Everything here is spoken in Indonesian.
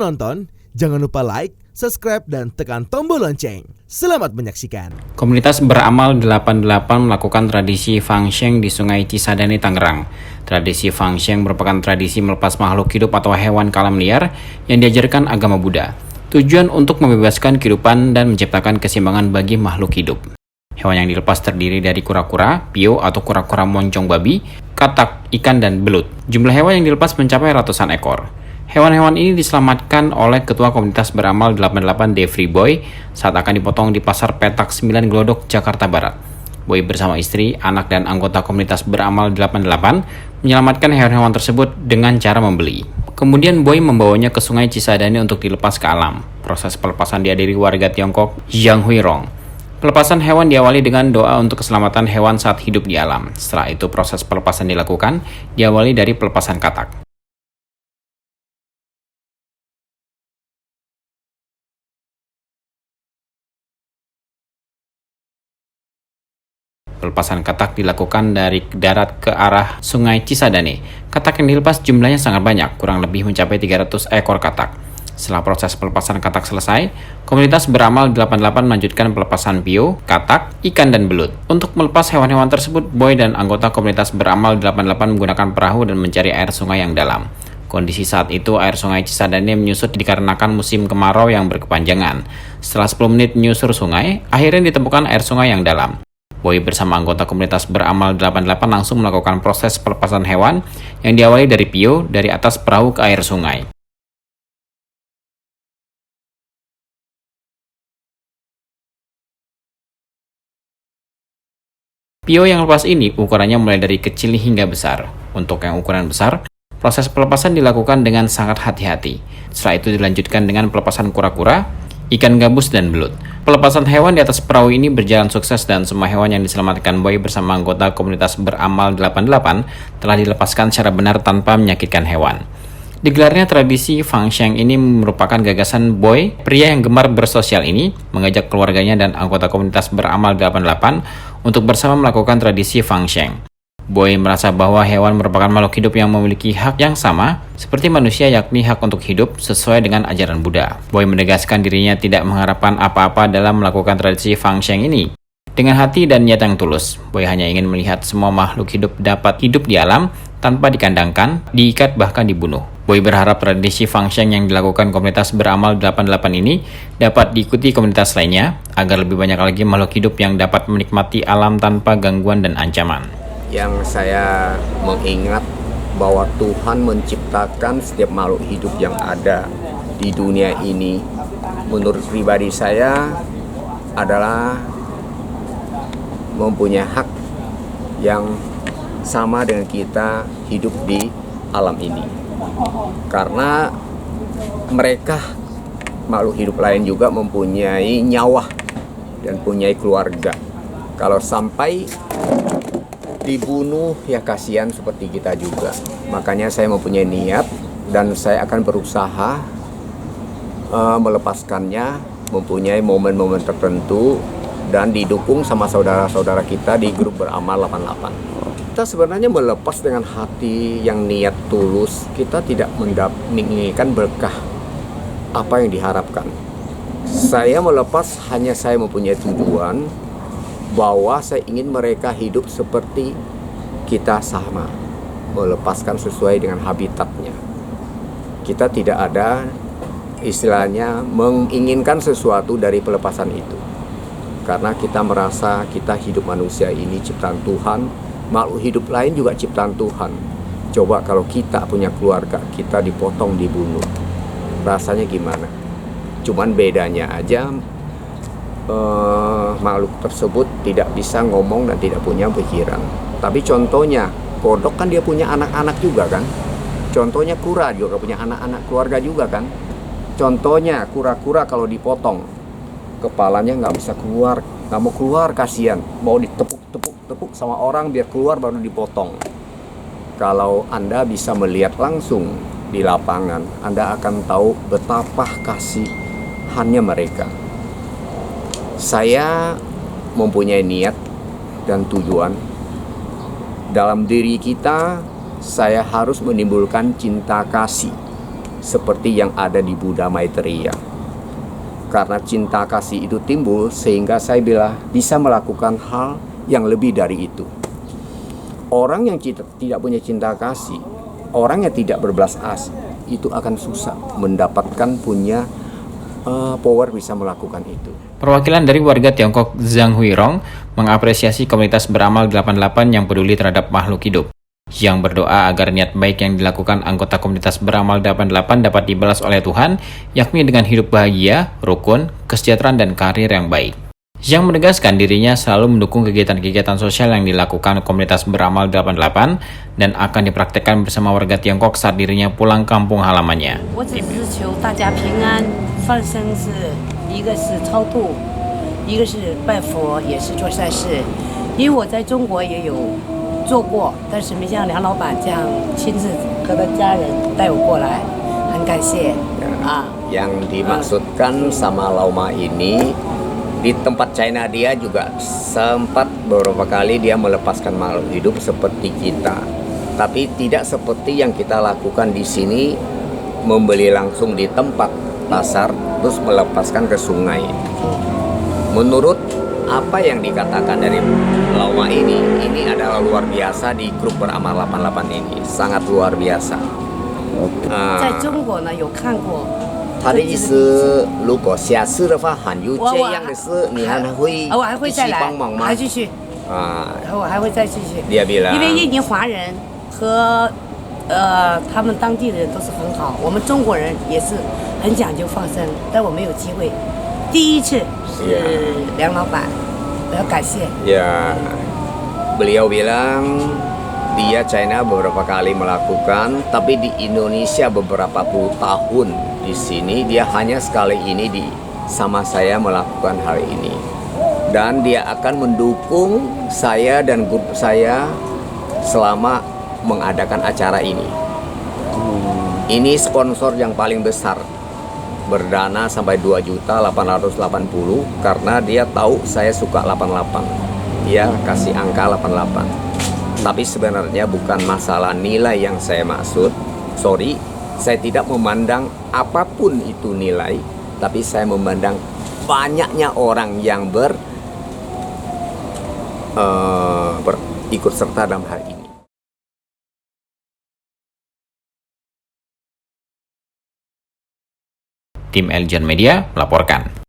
menonton, jangan lupa like, subscribe, dan tekan tombol lonceng. Selamat menyaksikan. Komunitas Beramal 88 melakukan tradisi Fangsheng di Sungai Cisadane, Tangerang. Tradisi Fangsheng merupakan tradisi melepas makhluk hidup atau hewan ke alam liar yang diajarkan agama Buddha. Tujuan untuk membebaskan kehidupan dan menciptakan keseimbangan bagi makhluk hidup. Hewan yang dilepas terdiri dari kura-kura, pio atau kura-kura moncong babi, katak, ikan, dan belut. Jumlah hewan yang dilepas mencapai ratusan ekor. Hewan-hewan ini diselamatkan oleh Ketua Komunitas Beramal 88 Devri Boy saat akan dipotong di Pasar Petak 9 Glodok, Jakarta Barat. Boy bersama istri, anak, dan anggota Komunitas Beramal 88 menyelamatkan hewan-hewan tersebut dengan cara membeli. Kemudian Boy membawanya ke Sungai Cisadane untuk dilepas ke alam. Proses pelepasan dihadiri warga Tiongkok, Zhang Huirong. Pelepasan hewan diawali dengan doa untuk keselamatan hewan saat hidup di alam. Setelah itu proses pelepasan dilakukan, diawali dari pelepasan katak. Pelepasan katak dilakukan dari darat ke arah Sungai Cisadane. Katak yang dilepas jumlahnya sangat banyak, kurang lebih mencapai 300 ekor katak. Setelah proses pelepasan katak selesai, Komunitas Beramal 88 melanjutkan pelepasan pio, katak, ikan, dan belut. Untuk melepas hewan-hewan tersebut, Boy dan anggota Komunitas Beramal 88 menggunakan perahu dan mencari air sungai yang dalam. Kondisi saat itu air Sungai Cisadane menyusut dikarenakan musim kemarau yang berkepanjangan. Setelah 10 menit menyusur sungai, akhirnya ditemukan air sungai yang dalam. Boy bersama anggota Komunitas Beramal 88 langsung melakukan proses pelepasan hewan yang diawali dari pio dari atas perahu ke air sungai. Pio yang lepas ini ukurannya mulai dari kecil hingga besar. Untuk yang ukuran besar, proses pelepasan dilakukan dengan sangat hati-hati. Setelah itu dilanjutkan dengan pelepasan kura-kura, ikan gabus, dan belut. Pelepasan hewan di atas perahu ini berjalan sukses dan semua hewan yang diselamatkan Boy bersama anggota Komunitas Beramal 88 telah dilepaskan secara benar tanpa menyakitkan hewan. Digelarnya tradisi Fangsheng ini merupakan gagasan Boy, pria yang gemar bersosial ini, mengajak keluarganya dan anggota Komunitas Beramal 88 untuk bersama melakukan tradisi Fangsheng. Boy merasa bahwa hewan merupakan makhluk hidup yang memiliki hak yang sama seperti manusia, yakni hak untuk hidup sesuai dengan ajaran Buddha. Boy menegaskan dirinya tidak mengharapkan apa-apa dalam melakukan tradisi Fangsheng ini. Dengan hati dan niat yang tulus, Boy hanya ingin melihat semua makhluk hidup dapat hidup di alam tanpa dikandangkan, diikat, bahkan dibunuh. Boy berharap tradisi Fangsheng yang dilakukan Komunitas Beramal 88 ini dapat diikuti komunitas lainnya agar lebih banyak lagi makhluk hidup yang dapat menikmati alam tanpa gangguan dan ancaman. Yang saya mengingat bahwa Tuhan menciptakan setiap makhluk hidup yang ada di dunia ini, menurut pribadi saya adalah mempunyai hak yang sama dengan kita hidup di alam ini. Karena mereka, makhluk hidup lain juga mempunyai nyawa dan mempunyai keluarga. Kalau sampai dibunuh, ya kasihan seperti kita juga. Makanya saya mempunyai niat dan saya akan berusaha melepaskannya, mempunyai momen-momen tertentu dan didukung sama saudara-saudara kita di grup Beramal 88. Kita sebenarnya melepas dengan hati yang niat tulus. Kita tidak menginginkan berkah apa yang diharapkan. Saya melepas hanya saya mempunyai tujuan bahwa saya ingin mereka hidup seperti kita sama, melepaskan sesuai dengan habitatnya. Kita tidak ada istilahnya menginginkan sesuatu dari pelepasan itu, karena kita merasa kita hidup manusia ini ciptaan Tuhan, makhluk hidup lain juga ciptaan Tuhan. Coba kalau kita punya keluarga, kita dipotong, dibunuh, rasanya gimana? Cuman bedanya aja makhluk tersebut tidak bisa ngomong dan tidak punya pikiran. Tapi contohnya kodok kan dia punya anak-anak juga kan. Contohnya kura juga punya anak-anak keluarga juga kan. Contohnya kura-kura kalau dipotong kepalanya nggak bisa keluar, nggak mau keluar, kasihan, mau ditepuk sama orang biar keluar baru dipotong. Kalau Anda bisa melihat langsung di lapangan, Anda akan tahu betapa kasihannya mereka. Saya mempunyai niat dan tujuan dalam diri kita. Saya harus menimbulkan cinta kasih seperti yang ada di Buddha Maitreya. Karena cinta kasih itu timbul sehingga saya bisa melakukan hal yang lebih dari itu. Orang yang tidak punya cinta kasih, orang yang tidak berbelas asih, itu akan susah mendapatkan punya power bisa melakukan itu. Perwakilan dari warga Tiongkok Zhang Huirong mengapresiasi komunitas beramal 88 yang peduli terhadap makhluk hidup, yang berdoa agar niat baik yang dilakukan anggota komunitas beramal 88 dapat dibalas oleh Tuhan, yakni dengan hidup bahagia, rukun, kesejahteraan, dan karir yang baik. Yang menegaskan dirinya selalu mendukung kegiatan-kegiatan sosial yang dilakukan komunitas beramal 88 dan akan dipraktekkan bersama warga Tiongkok saat dirinya pulang kampung halamannya. 我只是求大家平安，放生是一个是超度，一个是拜佛，也是做善事。因为我在中国也有做过，但是没像梁老板这样亲自和他家人带我过来，很感谢啊。 Yang dimaksudkan sama Lauma ini, di tempat China dia juga sempat beberapa kali dia melepaskan makhluk hidup seperti kita, tapi tidak seperti yang kita lakukan di sini, membeli langsung di tempat pasar terus melepaskan ke sungai. Menurut apa yang dikatakan dari Lauma ini adalah luar biasa di grup beramal 88 ini, sangat luar biasa. 在中国呢有看过。 他的意思，如果下次的话还有这样的事，你还会我还会一起再来帮忙，吗还？继续，啊，我还会再继续。 dia bilang，因为印尼华人和他们当地的人都是很好，我们中国人也是很讲究放生，但我没有机会。第一次是梁老板，我要感谢。 ya beliau bilang dia China beberapa kali melakukan, tapi di Indonesia beberapa puluh tahun. Di sini dia hanya sekali ini sama saya melakukan hal ini, dan dia akan mendukung saya dan grup saya selama mengadakan acara ini. Ini sponsor yang paling besar, berdana sampai 2.880.000 karena dia tahu saya suka 88. Dia kasih angka 88. Tapi sebenarnya bukan masalah nilai yang saya maksud. Sorry, saya tidak memandang apapun itu nilai, tapi saya memandang banyaknya orang yang berikut serta dalam hal ini. Tim Eljan Media melaporkan.